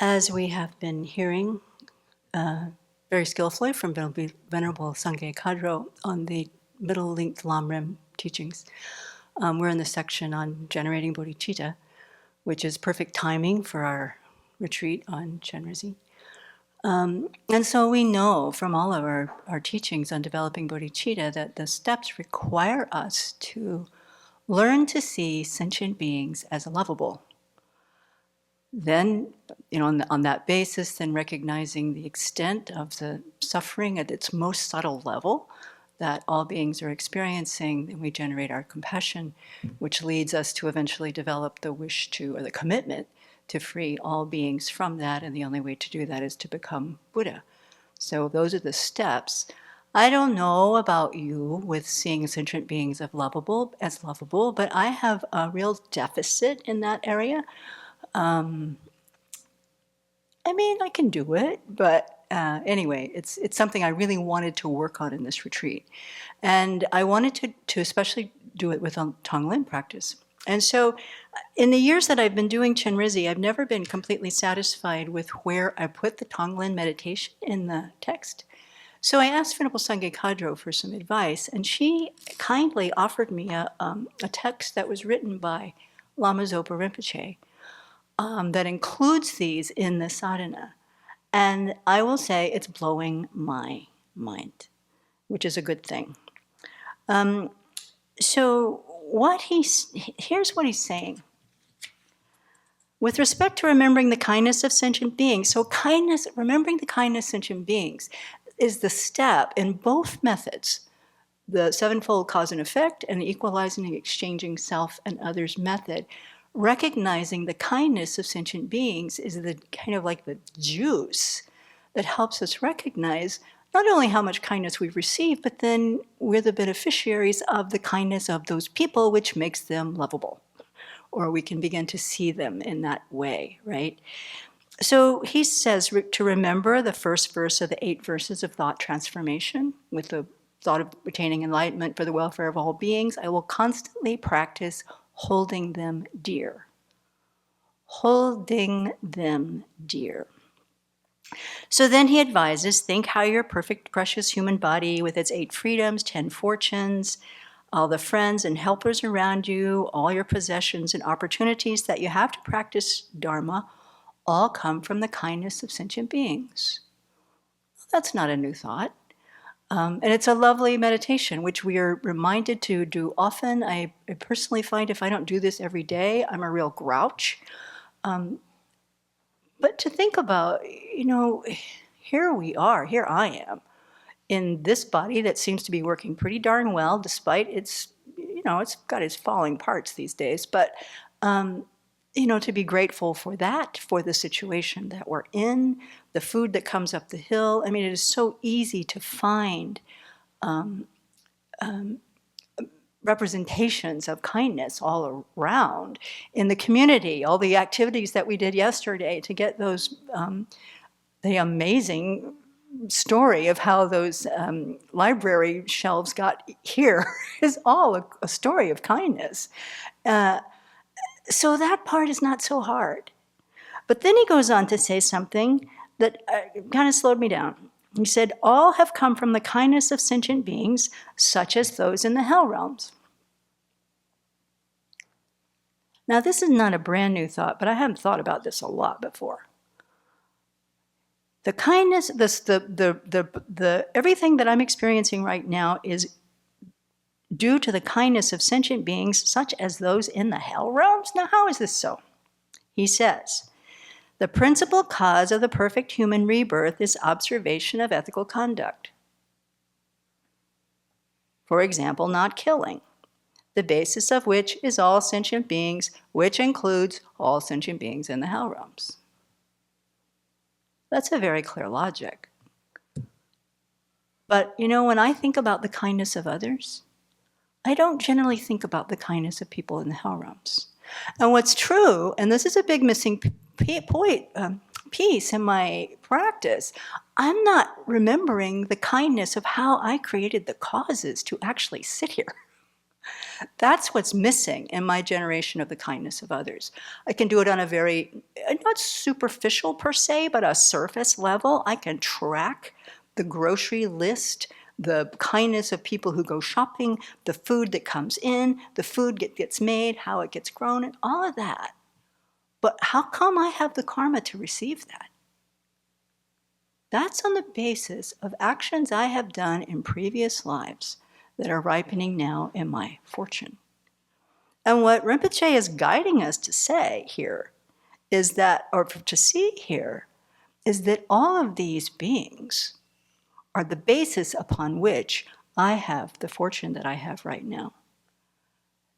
As we have been hearing very skillfully from Venerable Sangye Kadro on the middle-linked Lamrim teachings, we're in the section on generating bodhicitta, which is perfect timing for our retreat on Chenrezig. And so we know from all of our teachings on developing bodhicitta that the steps require us to learn to see sentient beings as lovable. Then, on that basis, then recognizing the extent of the suffering at its most subtle level that all beings are experiencing, then we generate our compassion, which leads us to eventually develop the wish to, or the commitment to free all beings from that, and the only way to do that is to become Buddha. So those are the steps. I don't know about you with seeing sentient beings as lovable, but I have a real deficit in that area. I can do it, but anyway, it's something I really wanted to work on in this retreat. And I wanted to especially do it with a Tonglen practice. And so in the years that I've been doing Chenrezig, I've never been completely satisfied with where I put the Tonglen meditation in the text. So I asked Venerable Sangye Kadro for some advice, and she kindly offered me a text that was written by Lama Zopa Rinpoche that includes these in the sadhana. And I will say it's blowing my mind, which is a good thing. So here's what he's saying. With respect to remembering the kindness of sentient beings, so remembering the kindness of sentient beings is the step in both methods, the sevenfold cause and effect and the equalizing and exchanging self and others method. Recognizing the kindness of sentient beings is the kind of like the juice that helps us recognize not only how much kindness we've received, but then we're the beneficiaries of the kindness of those people, which makes them lovable. Or we can begin to see them in that way, right? So he says to remember the first verse of the 8 verses of thought transformation with the thought of attaining enlightenment for the welfare of all beings. I will constantly practice holding them dear. Holding them dear. So then he advises, think how your perfect, precious human body with its 8 freedoms, 10 fortunes, all the friends and helpers around you, all your possessions and opportunities that you have to practice Dharma, all come from the kindness of sentient beings. That's not a new thought. And it's a lovely meditation, which we are reminded to do often. I personally find if I don't do this every day, I'm a real grouch. But to think about, here I am, in this body that seems to be working pretty darn well, despite it's got its falling parts these days. But, to be grateful for that, for the situation that we're in, the food that comes up the hill. It is so easy to find representations of kindness all around in the community. All the activities that we did yesterday to get those, the amazing story of how those library shelves got here is all a story of kindness. So that part is not so hard. But then he goes on to say something that kind of slowed me down. He said, all have come from the kindness of sentient beings, such as those in the hell realms. Now, this is not a brand new thought, but I haven't thought about this a lot before. The kindness, everything that I'm experiencing right now is due to the kindness of sentient beings, such as those in the hell realms. Now, how is this so? He says, the principal cause of the perfect human rebirth is observation of ethical conduct. For example, not killing, the basis of which is all sentient beings, which includes all sentient beings in the hell realms. That's a very clear logic. But, when I think about the kindness of others, I don't generally think about the kindness of people in the hell realms. And what's true, and this is a big missing piece in my practice, I'm not remembering the kindness of how I created the causes to actually sit here. That's what's missing in my generation of the kindness of others. I can do it on a very, not superficial per se, but a surface level. I can track the grocery list, the kindness of people who go shopping, the food that comes in, the food gets made, how it gets grown, and all of that. But how come I have the karma to receive that? That's on the basis of actions I have done in previous lives that are ripening now in my fortune. And what Rinpoche is guiding us to say here is that, or to see here, is that all of these beings are the basis upon which I have the fortune that I have right now.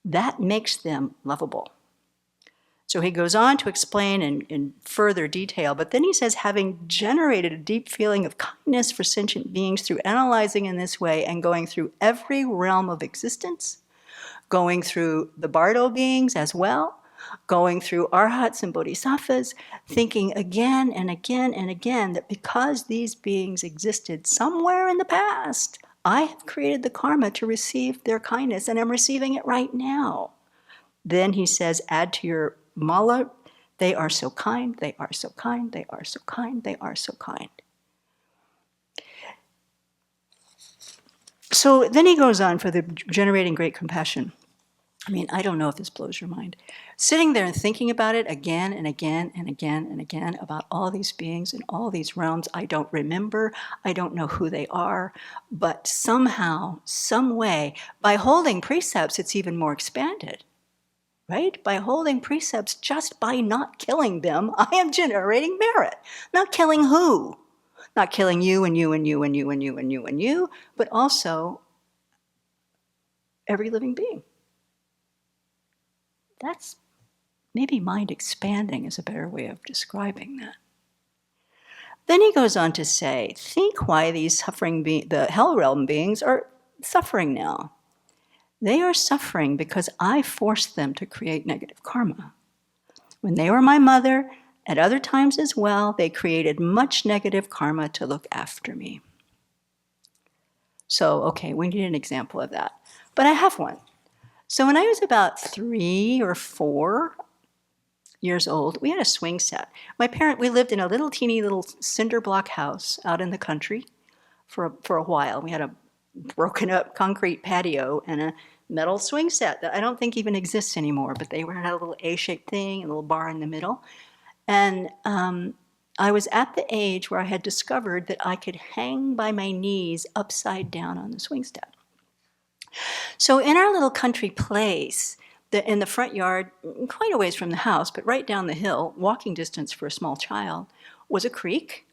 That makes them lovable. So he goes on to explain in further detail, but then he says, having generated a deep feeling of kindness for sentient beings through analyzing in this way and going through every realm of existence, going through the Bardo beings as well, going through Arhats and Bodhisattvas, thinking again and again and again that because these beings existed somewhere in the past, I have created the karma to receive their kindness, and I'm receiving it right now. Then he says, add to your mala, they are so kind, they are so kind, they are so kind, they are so kind. So then he goes on for the generating great compassion. I mean, I don't know if this blows your mind. Sitting there and thinking about it again and again and again and again about all these beings in all these realms, I don't remember, I don't know who they are, but somehow, some way, by holding precepts, it's even more expanded. Right? By holding precepts, just by not killing them, I am generating merit. Not killing who? Not killing you and you and you and you and you and you and you, but also every living being. That's maybe mind expanding is a better way of describing that. Then he goes on to say, think why these suffering the hell realm beings are suffering now. They are suffering because I forced them to create negative karma. When they were my mother, at other times as well, they created much negative karma to look after me. So, okay, we need an example of that. But I have one. So when I was about 3 or 4 years old, we had a swing set. We lived in a little teeny little cinder block house out in the country for a while. We had a broken up concrete patio and a metal swing set that I don't think even exists anymore, but they had a little A-shaped thing, a little bar in the middle. And I was at the age where I had discovered that I could hang by my knees upside down on the swing set. So in our little country place, in the front yard, quite a ways from the house, but right down the hill, walking distance for a small child, was a creek.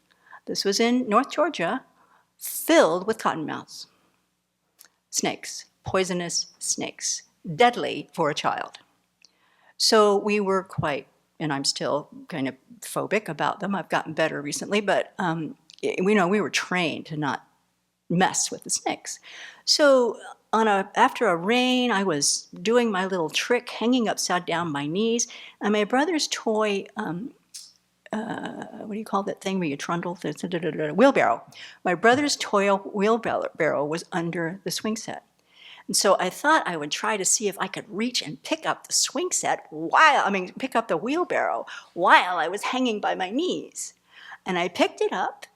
This was in North Georgia, filled with cottonmouths. Snakes, poisonous snakes, deadly for a child. So we were quite, and I'm still kind of phobic about them. I've gotten better recently, but we were trained to not mess with the snakes. So after a rain, I was doing my little trick, hanging upside down my knees, and my brother's toy, what do you call that thing where you trundle? Wheelbarrow. My brother's toy wheelbarrow was under the swing set. And so I thought I would try to see if I could reach and pick up the swing set pick up the wheelbarrow while I was hanging by my knees. And I picked it up,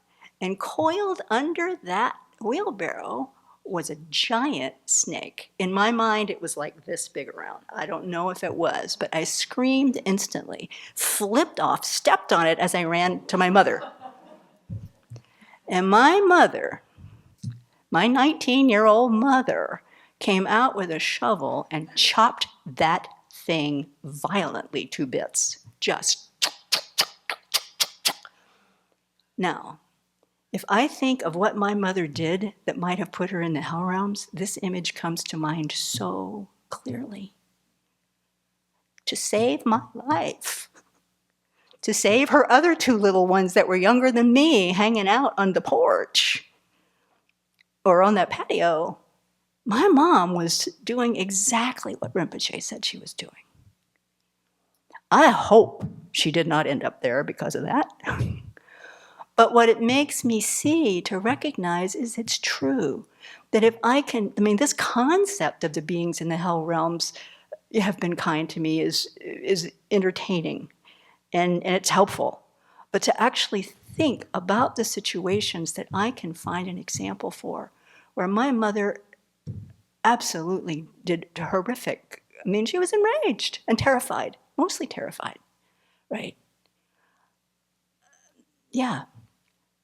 and coiled under that wheelbarrow was a giant snake. In my mind, it was like this big around. I don't know if it was, but I screamed instantly, flipped off, stepped on it as I ran to my mother. And my mother, my 19-year-old mother, came out with a shovel and chopped that thing violently to bits. Just. Now, if I think of what my mother did that might have put her in the hell realms, this image comes to mind so clearly. To save my life, to save her other 2 little ones that were younger than me hanging out on the porch or on that patio, my mom was doing exactly what Rinpoche said she was doing. I hope she did not end up there because of that. But what it makes me see, to recognize, is it's true. That if I can, I mean, this concept of the beings in the hell realms have been kind to me is entertaining and it's helpful. But to actually think about the situations that I can find an example for, where my mother absolutely did horrific. I mean, she was enraged and terrified, mostly terrified, right? Yeah,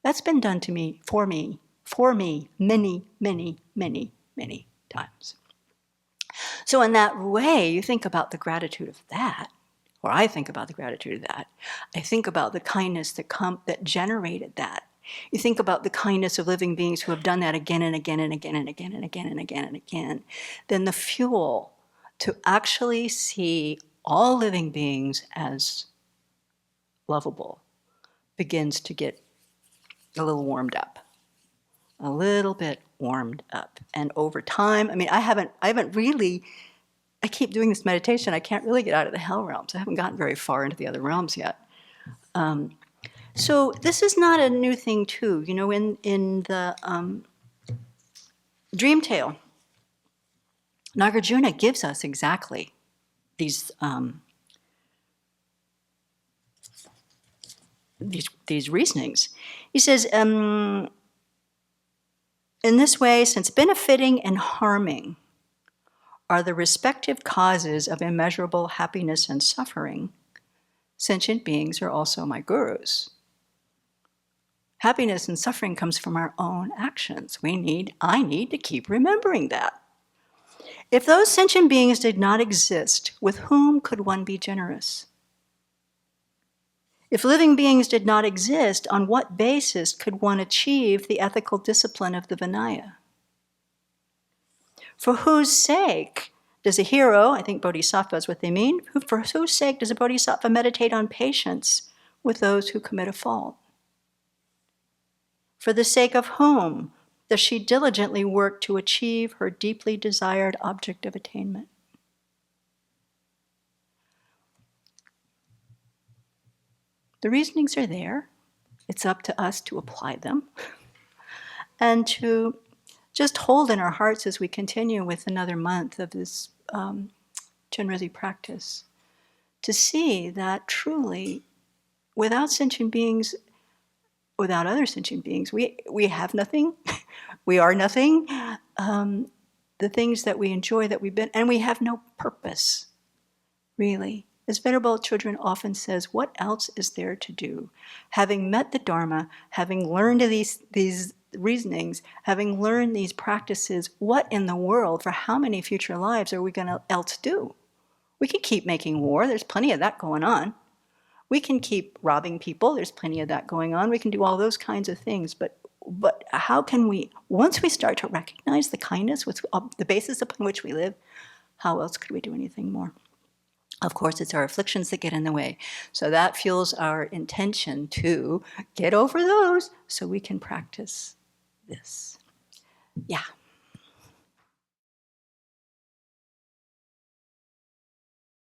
that's been done to me, for me, many, many, many, many times. So in that way, you think about the gratitude of that, or I think about the gratitude of that. I think about the kindness that generated that. You think about the kindness of living beings who have done that again and again and again and again and again and again and again. Then the fuel to actually see all living beings as lovable begins to get a little warmed up. A little bit warmed up. And over time, I mean, I haven't really, I keep doing this meditation, I can't really get out of the hell realms. I haven't gotten very far into the other realms yet. So this is not a new thing too. You know, in the dream tale, Nagarjuna gives us exactly these reasonings. He says, in this way, since benefiting and harming are the respective causes of immeasurable happiness and suffering, sentient beings are also my gurus. Happiness and suffering comes from our own actions. I need to keep remembering that. If those sentient beings did not exist, with whom could one be generous? If living beings did not exist, on what basis could one achieve the ethical discipline of the Vinaya? For whose sake does a hero, I think bodhisattva is what they mean, for whose sake does a bodhisattva meditate on patience with those who commit a fault? For the sake of whom does she diligently work to achieve her deeply desired object of attainment? The reasonings are there. It's up to us to apply them and to just hold in our hearts as we continue with another month of this Chenrezig practice, to see that truly, without sentient beings, without other sentient beings, we have nothing. We are nothing. The things that we enjoy, that we've been, and we have no purpose, really. As Venerable Children often says, what else is there to do? Having met the Dharma, having learned these reasonings, having learned these practices, what in the world, for how many future lives are we going to else do? We can keep making war. There's plenty of that going on. We can keep robbing people. There's plenty of that going on. We can do all those kinds of things. But how can we, once we start to recognize the kindness, with the basis upon which we live, how else could we do anything more? Of course, it's our afflictions that get in the way. So that fuels our intention to get over those so we can practice this. Yeah.